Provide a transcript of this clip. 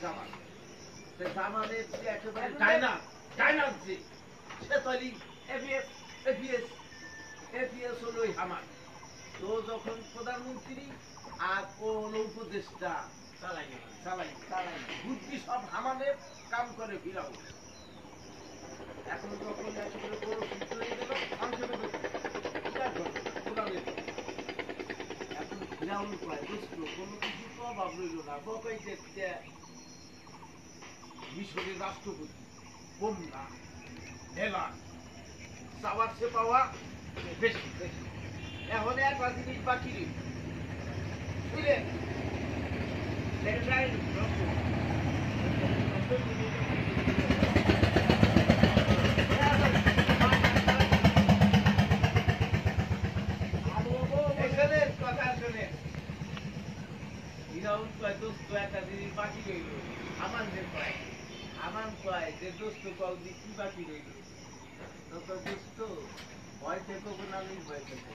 জামান জামানের যে একেবারে ডাইনাস যে সে তৈরি এপিএস হলো ওই হামান। তো যখন প্রধানমন্ত্রী আর ও হলো উপদেষ্টা চালাই বুদ্ধি সব হামানের কাম করে ফিরাও। এখন যখন একেবারে বড় সূত্র হয়ে গেল এখন ফিরাউন কয় দোস্ত কোনো কিছু তো অভাব রইল না বকাই দেখতে মিশরের রাষ্ট্রপতি বোমরা হেলা চাওয়ার সে পাওয়া বেশি বেশি। এখন একটা জিনিস বাকি নেই বুঝলেন একটা জিনিস বাকি রইল আমার যে কয় আমার কয় যে দোস্ত কল দিয়ে কি বাকি রইল দোস্ত ভয় থেকো না ভয় থেকো